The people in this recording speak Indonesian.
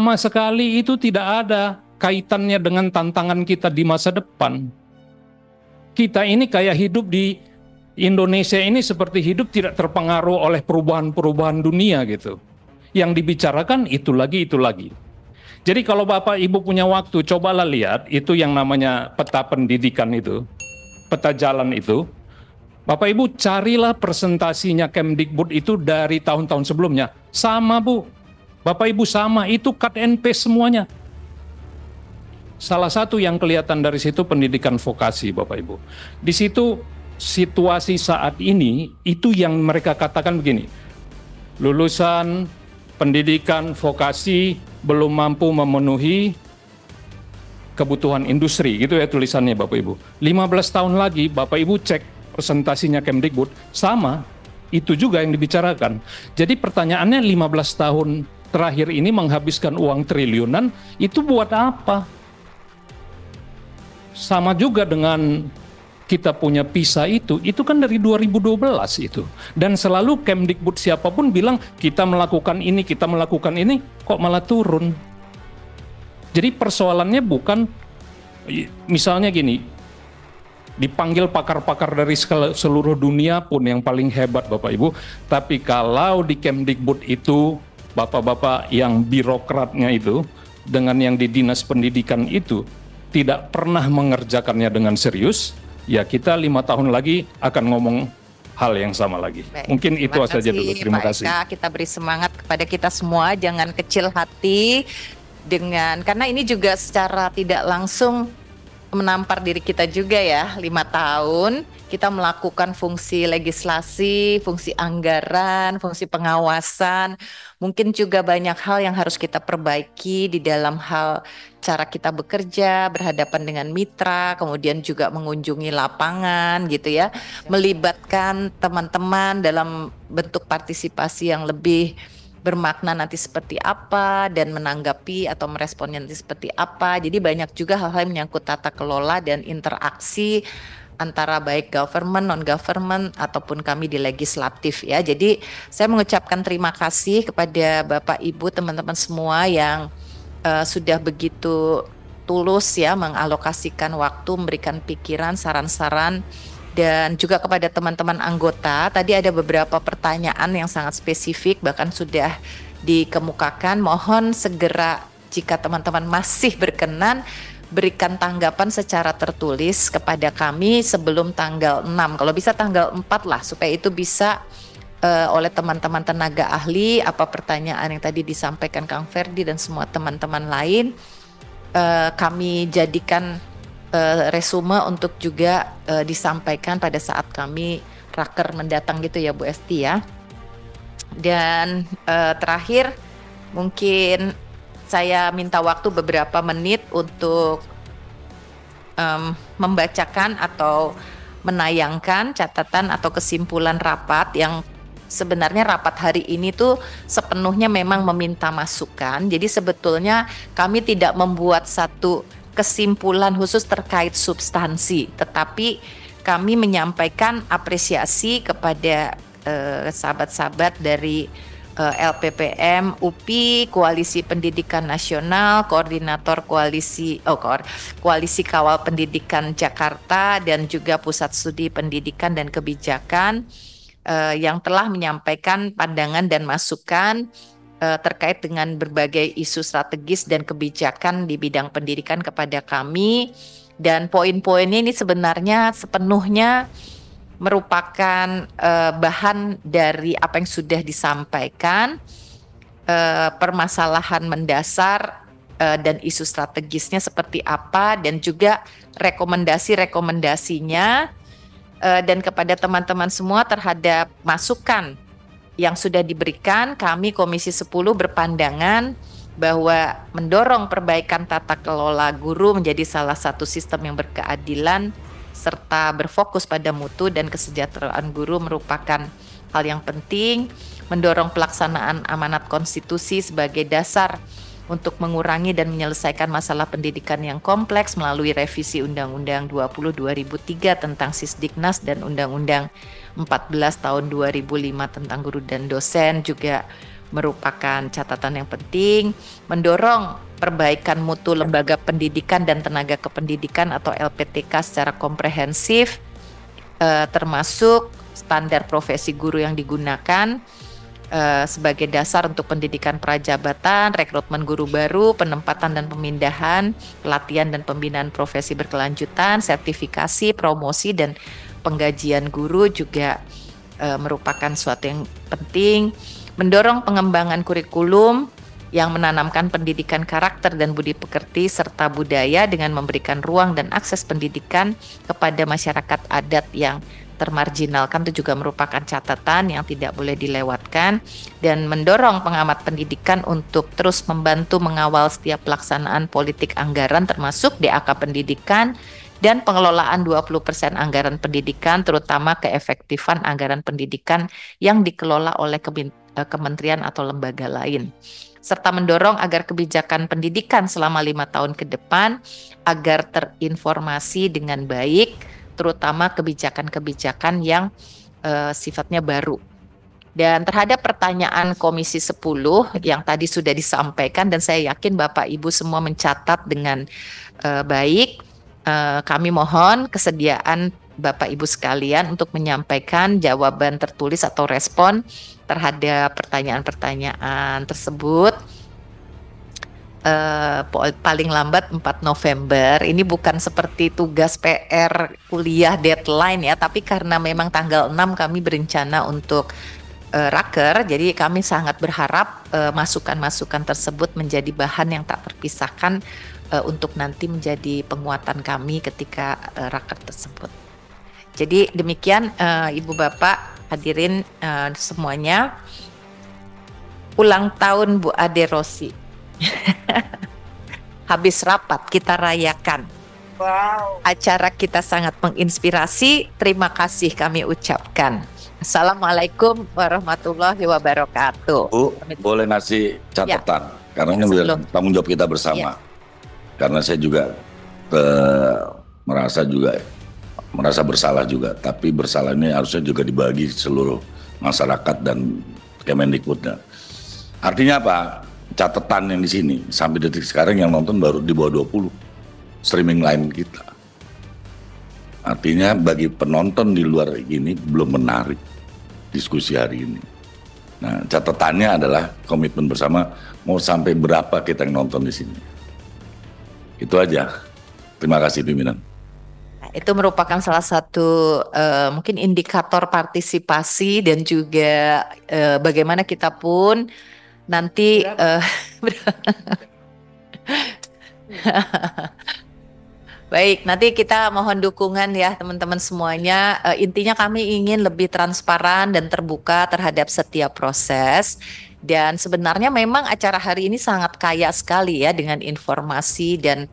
sama sekali itu tidak ada kaitannya dengan tantangan kita di masa depan. Kita ini kayak hidup di Indonesia ini seperti hidup tidak terpengaruh oleh perubahan-perubahan dunia gitu. Yang dibicarakan itu lagi, itu lagi. Jadi kalau Bapak Ibu punya waktu, cobalah lihat itu yang namanya peta pendidikan itu, peta jalan itu. Bapak Ibu carilah presentasinya Kemdikbud itu dari tahun-tahun sebelumnya. Sama Bu, Bapak Ibu sama, itu cut and paste semuanya. Salah satu yang kelihatan dari situ pendidikan vokasi Bapak Ibu. Di situ situasi saat ini itu yang mereka katakan begini. Lulusan pendidikan vokasi belum mampu memenuhi kebutuhan industri, gitu ya tulisannya Bapak Ibu. 15 tahun lagi Bapak Ibu cek presentasinya Kemdikbud, sama, itu juga yang dibicarakan. Jadi pertanyaannya 15 tahun terakhir ini menghabiskan uang triliunan, itu buat apa? Sama juga dengan kita punya PISA itu kan dari 2012 itu. Dan selalu Kemdikbud siapapun bilang kita melakukan ini, kok malah turun. Jadi persoalannya bukan, misalnya gini, dipanggil pakar-pakar dari seluruh dunia pun yang paling hebat Bapak Ibu, tapi kalau di Kemdikbud itu, bapak-bapak yang birokratnya itu, dengan yang di Dinas Pendidikan itu, tidak pernah mengerjakannya dengan serius, ya kita 5 tahun lagi akan ngomong hal yang sama lagi. Baik, mungkin itu saja dulu. Terima kasih. Eka, kita beri semangat kepada kita semua, jangan kecil hati karena ini juga secara tidak langsung menampar diri kita juga ya. 5 tahun kita melakukan fungsi legislasi, fungsi anggaran, fungsi pengawasan. Mungkin juga banyak hal yang harus kita perbaiki di dalam hal cara kita bekerja, berhadapan dengan mitra, kemudian juga mengunjungi lapangan gitu ya. Melibatkan teman-teman dalam bentuk partisipasi yang lebih bermakna nanti seperti apa dan menanggapi atau meresponnya nanti seperti apa. Jadi banyak juga hal-hal yang menyangkut tata kelola dan interaksi antara baik government, non-government ataupun kami di legislatif ya. Jadi saya mengucapkan terima kasih kepada Bapak Ibu teman-teman semua yang sudah begitu tulus ya mengalokasikan waktu, memberikan pikiran, saran-saran. Dan juga kepada teman-teman anggota, tadi ada beberapa pertanyaan yang sangat spesifik, bahkan sudah dikemukakan. Mohon segera jika teman-teman masih berkenan, berikan tanggapan secara tertulis kepada kami sebelum tanggal 6. Kalau bisa tanggal 4 lah, supaya itu bisa oleh teman-teman tenaga ahli, apa pertanyaan yang tadi disampaikan Kang Ferdi dan semua teman-teman lain, kami jadikan resume untuk juga disampaikan pada saat kami raker mendatang gitu ya Bu Esti ya. Dan terakhir mungkin saya minta waktu beberapa menit untuk membacakan atau menayangkan catatan atau kesimpulan rapat yang sebenarnya rapat hari ini tuh sepenuhnya memang meminta masukan. Jadi sebetulnya kami tidak membuat satu kesimpulan khusus terkait substansi, tetapi kami menyampaikan apresiasi kepada sahabat-sahabat dari LPPM, UPI, Koalisi Pendidikan Nasional, Koordinator Koalisi Kawal Pendidikan Jakarta, dan juga Pusat Studi Pendidikan dan Kebijakan yang telah menyampaikan pandangan dan masukan terkait dengan berbagai isu strategis dan kebijakan di bidang pendidikan kepada kami. Dan poin-poinnya ini sebenarnya sepenuhnya merupakan bahan dari apa yang sudah disampaikan, permasalahan mendasar dan isu strategisnya seperti apa, dan juga rekomendasi-rekomendasinya, dan kepada teman-teman semua terhadap masukan yang sudah diberikan. Kami Komisi 10 berpandangan bahwa mendorong perbaikan tata kelola guru menjadi salah satu sistem yang berkeadilan serta berfokus pada mutu dan kesejahteraan guru merupakan hal yang penting. Mendorong pelaksanaan amanat konstitusi sebagai dasar untuk mengurangi dan menyelesaikan masalah pendidikan yang kompleks melalui revisi Undang-Undang 20 2003 tentang Sisdiknas dan Undang-Undang 14 tahun 2005 tentang guru dan dosen, juga merupakan catatan yang penting. Mendorong perbaikan mutu lembaga pendidikan dan tenaga kependidikan atau LPTK secara komprehensif, termasuk standar profesi guru yang digunakan sebagai dasar untuk pendidikan prajabatan, rekrutmen guru baru, penempatan dan pemindahan, pelatihan dan pembinaan profesi berkelanjutan, sertifikasi, promosi dan penggajian guru juga merupakan suatu yang penting. Mendorong pengembangan kurikulum yang menanamkan pendidikan karakter dan budi pekerti serta budaya dengan memberikan ruang dan akses pendidikan kepada masyarakat adat yang termarginalkan, itu juga merupakan catatan yang tidak boleh dilewatkan. Dan mendorong pengamat pendidikan untuk terus membantu mengawal setiap pelaksanaan politik anggaran termasuk DAK pendidikan dan pengelolaan 20% anggaran pendidikan, terutama keefektifan anggaran pendidikan yang dikelola oleh kementerian atau lembaga lain, serta mendorong agar kebijakan pendidikan selama 5 tahun ke depan agar terinformasi dengan baik, terutama kebijakan-kebijakan yang sifatnya baru. Dan terhadap pertanyaan Komisi 10 yang tadi sudah disampaikan dan saya yakin Bapak Ibu semua mencatat dengan baik, kami mohon kesediaan Bapak Ibu sekalian untuk menyampaikan jawaban tertulis atau respon terhadap pertanyaan-pertanyaan tersebut paling lambat 4 November. Ini bukan seperti tugas PR kuliah deadline ya, tapi karena memang tanggal 6 kami berencana untuk raker, jadi kami sangat berharap masukan-masukan tersebut menjadi bahan yang tak terpisahkan untuk nanti menjadi penguatan kami ketika raker tersebut. Jadi demikian Ibu Bapak hadirin semuanya, ulang tahun Bu Ade Rosi. Habis rapat kita rayakan. Wow. Acara kita sangat menginspirasi. Terima kasih kami ucapkan. Assalamualaikum warahmatullahi wabarakatuh. Bu, boleh ngasih catatan karena ini udah tanggung jawab kita bersama. Karena saya juga merasa bersalah juga, tapi bersalah ini harusnya juga dibagi seluruh masyarakat dan Kemendikbudnya. Artinya apa? Catatan yang di sini sampai detik sekarang yang nonton baru di bawah 20 streaming lain kita. Artinya bagi penonton di luar ini belum menarik diskusi hari ini. Nah, catatannya adalah komitmen bersama mau sampai berapa kita yang nonton di sini. Itu aja. Terima kasih pimpinan. Itu merupakan salah satu mungkin indikator partisipasi dan juga bagaimana kita pun nanti baik, nanti kita mohon dukungan ya teman-teman semuanya. Intinya kami ingin lebih transparan dan terbuka terhadap setiap proses. Dan sebenarnya memang acara hari ini sangat kaya sekali ya dengan informasi dan